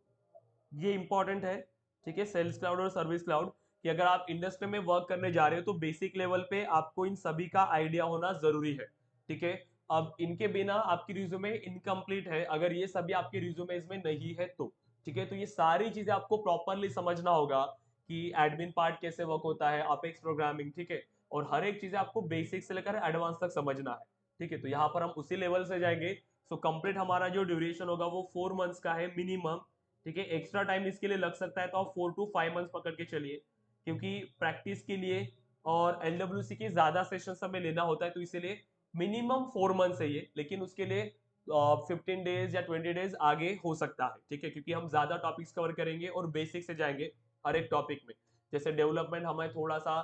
ये इंपॉर्टेंट है, ठीक है, सेल्स क्लाउड और सर्विस क्लाउड, कि अगर आप इंडस्ट्री में वर्क करने जा रहे हो तो बेसिक लेवल पे आपको इन सभी का आइडिया होना जरूरी है, ठीक है। अब इनके बिना आपकी रिज्यूमे इनकम्प्लीट है, अगर ये सभी आपके रिज्यूमे में नहीं है तो, ठीक है। तो ये सारी चीजें आपको प्रॉपरली समझना होगा कि एडमिन पार्ट कैसे वर्क होता है, अपेक्स प्रोग्रामिंग, ठीक है, और हर एक चीजें आपको बेसिक से लेकर एडवांस तक समझना है, ठीक है। तो यहाँ पर हम उसी लेवल से जाएंगे। सो कंप्लीट हमारा जो ड्यूरेशन होगा वो 4 मंथ्स का है मिनिमम, ठीक है। एक्स्ट्रा टाइम इसके लिए लग सकता है तो आप 4 to 5 मंथ्स पकड़ के चलिए, क्योंकि प्रैक्टिस के लिए और एलडब्ल्यूसी के ज्यादा सेशंस हमें लेना होता है, तो इसीलिए मिनिमम 4 मंथ्स है ये, लेकिन उसके लिए 15 डेज या 20 डेज आगे हो सकता है, ठीक है, क्योंकि हम ज्यादा टॉपिक्स कवर करेंगे और बेसिक से जाएंगे हर एक टॉपिक में। जैसे डेवलपमेंट हमें थोड़ा सा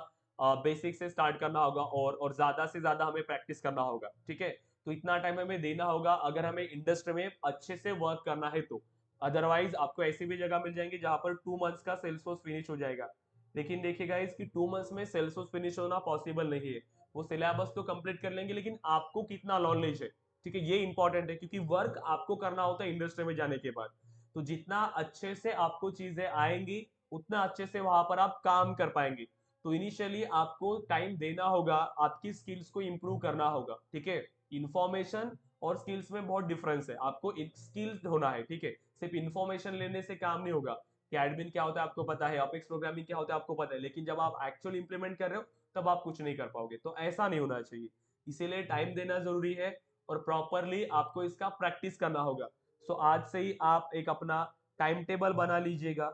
बेसिक से स्टार्ट करना होगा और ज्यादा से ज्यादा हमें प्रैक्टिस करना होगा, ठीक है। तो इतना टाइम हमें देना होगा अगर हमें इंडस्ट्री में अच्छे से वर्क करना है तो। अदरवाइज आपको ऐसी भी जगह मिल जाएंगी जहां पर 2 मंथ्स का सेल्सफोर्स फिनिश हो जाएगा, लेकिन देखिएगा इसकी 2 मंथ्स में सेल्सफोर्स फिनिश होना पॉसिबल नहीं है। वो सिलेबस तो कंप्लीट कर लेंगे, लेकिन आपको कितना नॉलेज है, ठीक है, ये इंपॉर्टेंट है, क्योंकि वर्क आपको करना होता है इंडस्ट्री में जाने के बाद। तो जितना अच्छे से आपको चीजें आएंगी उतना अच्छे से वहां पर आप काम कर पाएंगे। तो इनिशियली आपको टाइम देना होगा, आपकी स्किल्स को इंप्रूव करना होगा, ठीक है। इंफॉर्मेशन और स्किल्स में बहुत डिफरेंस है, आपको स्किल्ड होना है, ठीक है। सिर्फ इंफॉर्मेशन लेने से काम नहीं होगा, कि एडमिन क्या होता है आपको पता है, अपेक्स प्रोग्रामिंग क्या होता है आपको पता है, लेकिन जब आप एक्चुअल इंप्लीमेंट कर रहे हो तब आप कुछ नहीं कर पाओगे। तो ऐसा नहीं होना चाहिए, इसीलिए टाइम देना जरूरी है और प्रॉपरली आपको इसका प्रैक्टिस करना होगा। सो आज से ही आप एक अपना टाइम टेबल बना लीजिएगा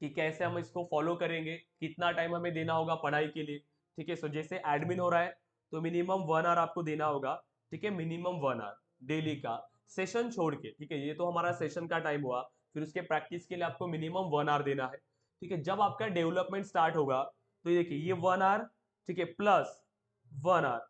कि कैसे हम इसको फॉलो करेंगे, कितना टाइम हमें देना होगा पढ़ाई के लिए, ठीक है। सो जैसे एडमिन हो रहा है तो मिनिमम 1 आवर आपको देना होगा, ठीक है, मिनिमम 1 आवर डेली का, सेशन छोड़ के, ठीक है। ये तो हमारा सेशन का टाइम हुआ, फिर उसके प्रैक्टिस के लिए आपको मिनिमम 1 आवर देना है, ठीक है। जब आपका डेवलपमेंट स्टार्ट होगा तो ये देखिए ये 1 आवर, ठीक है, प्लस 1 आवर,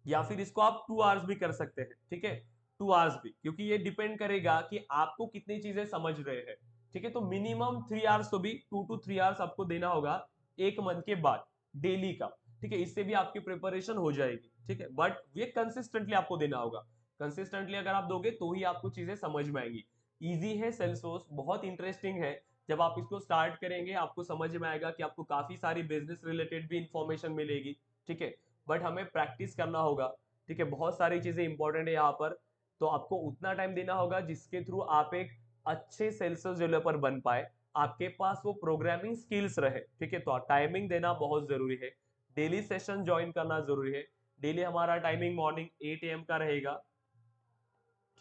या फिर इसको आप 2 आवर्स भी कर सकते हैं, ठीक है, 2 आवर्स भी, क्योंकि ये डिपेंड करेगा कि आपको कितनी चीजें समझ रहे हैं, ठीक है। तो मिनिमम 3 आवर्स तो भी 2 to 3 आवर्स आपको देना होगा 1 मंथ के बाद डेली का, ठीक है। इससे भी आपकी प्रिपरेशन हो जाएगी, ठीक है, बट ये कंसिस्टेंटली आपको देना होगा। कंसिस्टेंटली अगर आप दोगे तो ही आपको चीजें समझ में आएंगी। इजी है सेल्सफोर्स, बहुत इंटरेस्टिंग है। जब आप इसको स्टार्ट करेंगे आपको समझ में आएगा कि आपको काफी सारी बिजनेस रिलेटेड भी इंफॉर्मेशन मिलेगी, ठीक है, बट हमें प्रैक्टिस करना होगा, ठीक है। बहुत सारी चीजें इंपॉर्टेंट है यहाँ पर, तो आपको उतना टाइम देना होगा जिसके थ्रू आप एक अच्छे सेल्स डेवलपर बन पाए, आपके पास वो प्रोग्रामिंग स्किल्स रहे, ठीक है। तो टाइमिंग देना बहुत जरूरी है, डेली सेशन ज्वाइन करना जरूरी है। डेली हमारा टाइमिंग मॉर्निंग 8 AM का रहेगा,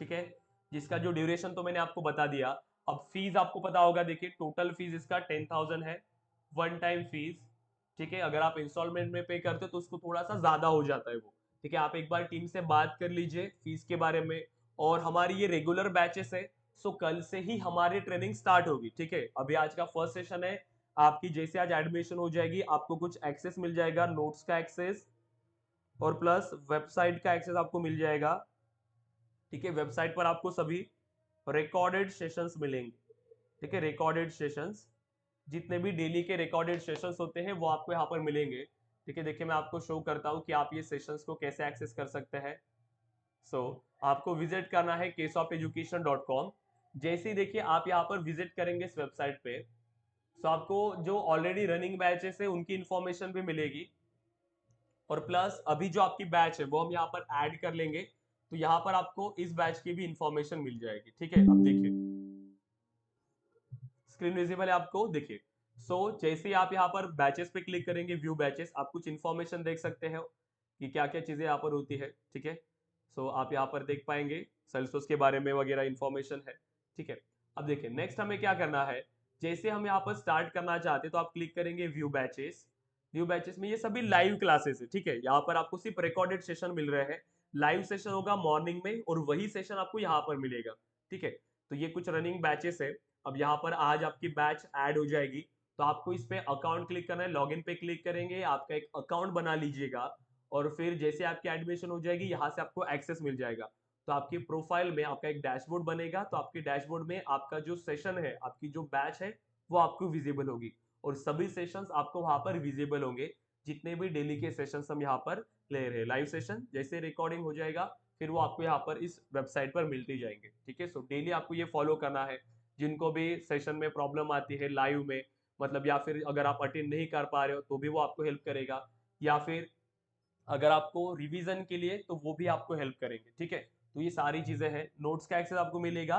ठीक है, जिसका जो ड्यूरेशन तो मैंने आपको बता दिया। अब फीस आपको पता होगा, देखिए टोटल फीस इसका 10,000 है, वन टाइम फीस, ठीक है। अगर आप इंस्टॉलमेंट में पे करते हो तो उसको थोड़ा सा ज्यादा हो जाता है वो, ठीक है। आप एक बार टीम से बात कर लीजिए फीस के बारे में। और हमारी ये रेगुलर बैचेस है, सो कल से ही हमारी ट्रेनिंग स्टार्ट होगी, ठीक है। अभी आज का फर्स्ट सेशन है, आपकी जैसे आज एडमिशन हो जाएगी आपको कुछ एक्सेस मिल जाएगा, नोट्स का एक्सेस और प्लस वेबसाइट का एक्सेस आपको मिल जाएगा, ठीक है। वेबसाइट पर आपको सभी रिकॉर्डेड सेशंस मिलेंगे, ठीक है, रिकॉर्डेड सेशंस, जितने भी डेली के रिकॉर्डेड सेशंस होते हैं वो आपको यहाँ पर मिलेंगे, ठीक है। देखिए मैं आपको शो करता हूँ कि आप ये सेशंस को कैसे एक्सेस कर सकते हैं। सो आपको विजिट करना है ksofteducation.com। जैसे ही देखिए आप यहाँ पर विजिट करेंगे इस वेबसाइट पे, सो आपको जो ऑलरेडी रनिंग बैचेस है उनकी इंफॉर्मेशन भी मिलेगी, और प्लस अभी जो आपकी बैच है वो हम यहाँ पर ऐड कर लेंगे, तो यहाँ पर आपको इस बैच की भी इंफॉर्मेशन मिल जाएगी, ठीक है। अब देखिए स्क्रीन विजिबल है आपको, देखिए। सो जैसे ही आप यहाँ पर बैचेस पे क्लिक करेंगे, व्यू बैचेस, आप कुछ इंफॉर्मेशन देख सकते हैं कि क्या क्या चीजें यहाँ पर होती है, ठीक है। सो आप यहाँ पर देख पाएंगे सेल्सफोर्स के बारे में वगैरह इंफॉर्मेशन है, ठीक है। अब देखिए नेक्स्ट हमें क्या करना है, जैसे हम यहाँ पर स्टार्ट करना चाहते हैं तो आप क्लिक करेंगे व्यू बैचेस। व्यू बैचेस में ये सभी लाइव क्लासेस है, ठीक है। यहाँ पर आपको सिर्फ रिकॉर्डेड सेशन मिल रहे हैं। लाइव सेशन होगा मॉर्निंग में और वही सेशन आपको यहाँ पर मिलेगा, ठीक है। तो ये कुछ रनिंग बैचेस है। अब यहाँ पर आज आपकी बैच ऐड हो जाएगी, तो आपको इस पे अकाउंट क्लिक करना है, लॉगिन पे क्लिक करेंगे, आपका एक अकाउंट बना लीजिएगा और फिर जैसे आपकी एडमिशन हो जाएगी यहाँ से आपको एक्सेस मिल जाएगा। तो आपकी प्रोफाइल में आपका एक डैशबोर्ड बनेगा, तो आपके डैशबोर्ड में आपका जो सेशन है, आपकी जो बैच है वो आपको विजिबल होगी और सभी सेशंस आपको वहां पर विजिबल होंगे। जितने भी डेली के सेशंस हम यहाँ पर ले रहे हैं, लाइव सेशन जैसे रिकॉर्डिंग हो जाएगा फिर वो आपको यहाँ पर इस वेबसाइट पर मिलते जाएंगे, ठीक है। सो डेली आपको ये फॉलो करना है। जिनको भी सेशन में प्रॉब्लम आती है लाइव में, मतलब या फिर अगर आप अटेंड नहीं कर पा रहे हो तो भी वो आपको हेल्प करेगा, या फिर अगर आपको रिवीजन के लिए तो वो भी आपको हेल्प करेंगे, ठीक है। तो ये सारी चीजें हैं। नोट्स का एक्सेस आपको मिलेगा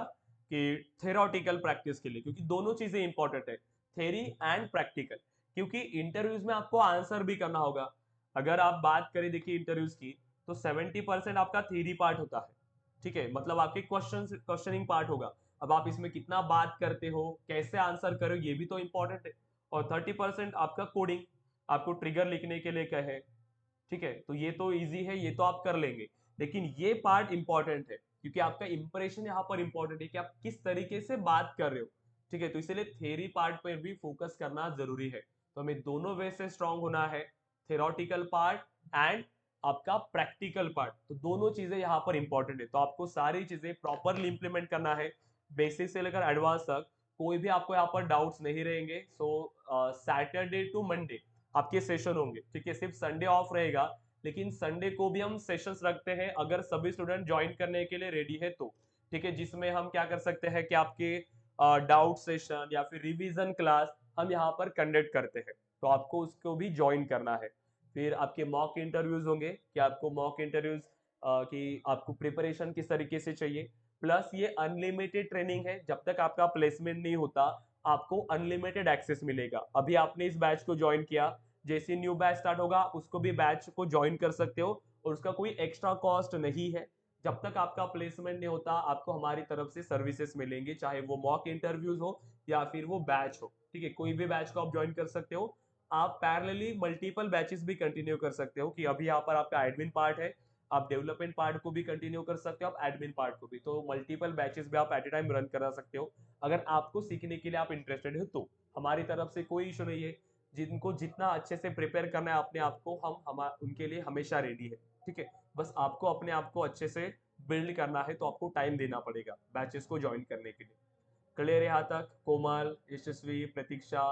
कि थेरोटिकल प्रैक्टिस के लिए, क्योंकि दोनों चीजें इंपॉर्टेंट है, थेरी एंड प्रैक्टिकल, क्योंकि इंटरव्यूज में आपको आंसर भी करना होगा। अगर आप बात करें देखिए इंटरव्यूज की, तो 70% आपका थेरी पार्ट होता है, ठीक है। मतलब आपके क्वेश्चनिंग पार्ट होगा। अब आप इसमें कितना बात करते हो, कैसे आंसर करो, ये भी तो इंपॉर्टेंट है। और 30% आपका कोडिंग, आपको ट्रिगर लिखने के लिए कहे, ठीक है। तो ये तो इजी है, ये तो आप कर लेंगे, लेकिन ये पार्ट इंपॉर्टेंट है क्योंकि आपका इंप्रेशन यहाँ पर इंपॉर्टेंट है कि आप किस तरीके से बात कर रहे हो, ठीक है। तो इसलिए थेरी पार्ट पर भी फोकस करना जरूरी है। तो हमें दोनों वे से स्ट्रांग होना है, थेरोटिकल पार्ट एंड आपका प्रैक्टिकल पार्ट। तो दोनों चीजें यहाँ पर इंपॉर्टेंट है, तो आपको सारी चीजें प्रॉपरली इंप्लीमेंट करना है, बेसिक से लेकर एडवांस तक। कोई भी आपको यहाँ पर डाउट्स नहीं रहेंगे। सो सैटरडे टू मंडे आपके सेशन होंगे, ठीक है। सिर्फ संडे ऑफ रहेगा, लेकिन संडे को भी हम सेशंस रखते हैं अगर सभी स्टूडेंट ज्वाइन करने के लिए रेडी है तो, ठीक है। जिसमें हम क्या कर सकते हैं कि आपके डाउट सेशन या फिर रिवीजन क्लास हम यहाँ पर कंडक्ट करते हैं, तो आपको उसको भी ज्वाइन करना है। फिर आपके मॉक इंटरव्यूज होंगे कि आपको मॉक इंटरव्यूज कि आपको प्रिपरेशन किस तरीके से चाहिए। प्लस ये अनलिमिटेड ट्रेनिंग है, जब तक आपका प्लेसमेंट नहीं होता आपको अनलिमिटेड एक्सेस मिलेगा। अभी आपने इस बैच को ज्वाइन किया, जैसे न्यू बैच स्टार्ट होगा उसको भी बैच को ज्वाइन कर सकते हो और उसका कोई एक्स्ट्रा कॉस्ट नहीं है। जब तक आपका प्लेसमेंट नहीं होता आपको हमारी तरफ से सर्विसेज मिलेंगे, चाहे वो मॉक इंटरव्यूज हो या फिर वो बैच हो, ठीक है। कोई भी बैच को आप ज्वाइन कर सकते हो। आप पैरेलली मल्टीपल बैचेस भी कंटिन्यू कर सकते हो, कि अभी यहाँ पर आपका एडमिन पार्ट है, आप डेवलपमेंट पार्ट को भी कंटिन्यू कर सकते हो, आप एडमिन पार्ट को भी, तो मल्टीपल बैचेस भी आप एट ए टाइम रन करा सकते हो। अगर आपको सीखने के लिए आप इंटरेस्टेड हो तो हमारी तरफ से कोई इशू नहीं है। जिनको जितना अच्छे से प्रिपेयर करना है अपने आप को, हम उनके लिए हमेशा रेडी है, ठीक है। बस आपको अपने आप को अच्छे से बिल्ड करना है, तो आपको टाइम देना पड़ेगा बैचेस को ज्वाइन करने के लिए। क्लियर है यहाँ तक? कोमल, यशस्वी, प्रतीक्षा,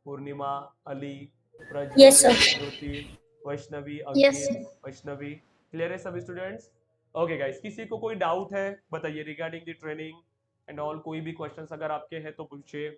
पूर्णिमा, अली, Yes, प्रज्वल, sir. ज्योति, वैष्णवी, Yes, अंकित, sir. वैष्णवी। क्लियर है सभी स्टूडेंट्स? ओके गाइस, किसी को कोई डाउट है बताइए regarding the training and all. कोई भी क्वेश्चंस अगर आपके हैं तो पूछिए।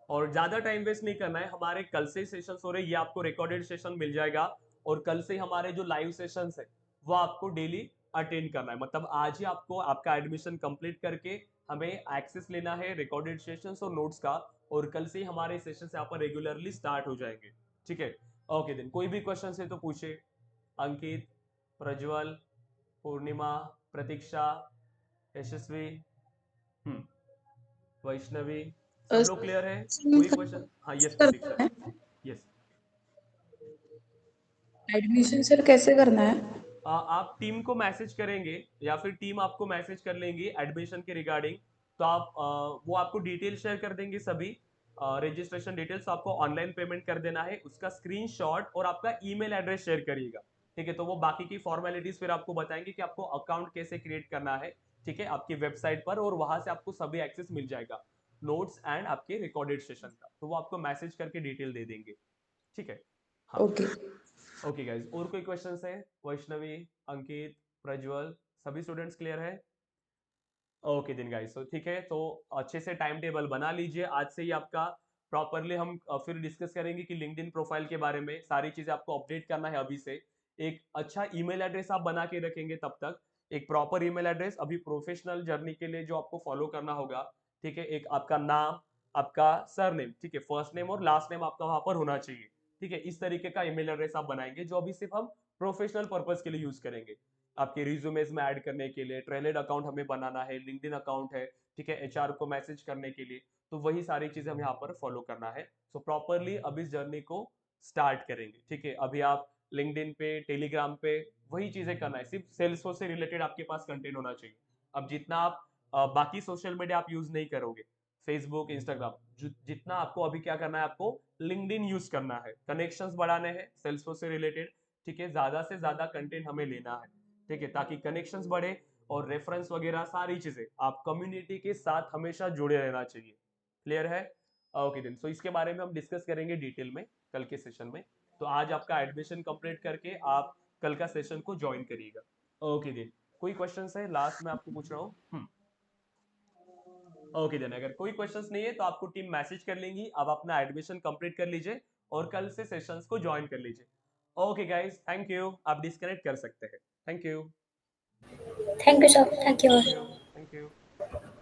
और ज्यादा टाइम वेस्ट नहीं करना है, हमारे कल से सेशंस हो रहे हैं, ये आपको रिकॉर्डेड सेशन मिल जाएगा और कल से हमारे जो लाइव सेशंस है वो आपको डेली अटेंड करना है। मतलब आज ही आपको आपका एडमिशन कंप्लीट करके हमें एक्सेस लेना है रिकॉर्डेड सेशंस और नोट्स का, और कल से ही हमारे सेशंस यहाँ पर रेगुलरली स्टार्ट हो जाएंगे, ठीक है। ओके देन, कोई भी क्वेश्चन है तो पूछे। अंकित, प्रज्वल, पूर्णिमा, प्रतीक्षा, यशस्वी, वैष्णवी, सब लोग क्लियर है? कोई क्वेश्चन? हाँ यस प्रतीक्षा, यस। एडमिशन सर कैसे करना है? आप टीम को मैसेज करेंगे या फिर टीम आपको मैसेज कर लेंगी एडमिशन के रिगार्डिंग, तो आप वो आपको डिटेल शेयर कर देंगे सभी रजिस्ट्रेशन डिटेल्स। आपको ऑनलाइन पेमेंट कर देना है, उसका स्क्रीनशॉट और आपका ईमेल एड्रेस शेयर करिएगा, ठीक है। तो वो बाकी की फॉर्मेलिटीज फिर आपको बताएंगे कि आपको अकाउंट कैसे क्रिएट करना है, ठीक है, आपकी वेबसाइट पर, और वहां से आपको सभी एक्सेस मिल जाएगा नोट्स एंड आपके रिकॉर्डेड सेशन का, तो वो आपको मैसेज करके डिटेल दे देंगे, ठीक है। हाँ ओके. ओके गाइज, और कोई क्वेश्चंस है? वैष्णवी, अंकित, प्रज्वल, सभी स्टूडेंट्स क्लियर है? ओके दिन गाइस, तो ठीक है। तो अच्छे से टाइम टेबल बना लीजिए, आज से ही आपका प्रॉपरली हम फिर डिस्कस करेंगे कि लिंक्डइन प्रोफाइल के बारे में सारी चीजें आपको अपडेट करना है अभी से। एक अच्छा ईमेल एड्रेस आप बना के रखेंगे तब तक, एक प्रॉपर ईमेल एड्रेस अभी प्रोफेशनल जर्नी के लिए जो आपको फॉलो करना होगा, ठीक है। एक आपका नाम, आपका सरनेम, ठीक है, फर्स्ट नेम और लास्ट नेम आपका वहां पर होना चाहिए, ठीक है। इस तरीके का ईमेल एड्रेस आप बनाएंगे जो अभी सिर्फ हम प्रोफेशनल पर्पज के लिए यूज करेंगे। आपके रिज्यूमेज में ऐड करने के लिए, ट्रेलेड अकाउंट हमें बनाना है, लिंक्डइन अकाउंट है, ठीक है, एचआर को मैसेज करने के लिए, तो वही सारी चीजें हम यहाँ पर फॉलो करना है। सो प्रॉपरली अब इस जर्नी को स्टार्ट करेंगे, ठीक है। अभी आप लिंक्डइन पे, टेलीग्राम पे वही चीजें करना है, सिर्फ सेल्सफोर्स से रिलेटेड आपके पास कंटेंट होना चाहिए। अब जितना आप बाकी सोशल मीडिया आप यूज नहीं करोगे, फेसबुक, इंस्टाग्राम, जितना आपको अभी क्या करना है, आपको लिंक्डइन यूज करना है, कनेक्शंस बढ़ाने हैं सेल्सफोर्स से रिलेटेड, ठीक है। ज्यादा से ज्यादा कंटेंट हमें लेना है, ठीक है, ताकि कनेक्शंस बढ़े और रेफरेंस वगैरह सारी चीजें, आप कम्युनिटी के साथ हमेशा जुड़े रहना चाहिए। क्लियर है? ओके देन, सो इसके बारे में हम डिस्कस करेंगे डिटेल में कल के सेशन में। तो आज आपका एडमिशन कंप्लीट करके आप कल का सेशन को ज्वाइन करिएगा। ओके देन, कोई क्वेश्चंस है लास्ट में आपको पूछ रहा हूँ? ओके देन, अगर कोई क्वेश्चंस नहीं है तो आपको टीम मैसेज कर लेंगी, आप अपना एडमिशन कंप्लीट कर लीजिए और कल से सेशंस को ज्वाइन कर लीजिए। ओके गाइस, थैंक यू, आप डिस्कनेक्ट कर सकते हैं। Thank you, thank you sir, thank you. Thank you, thank you.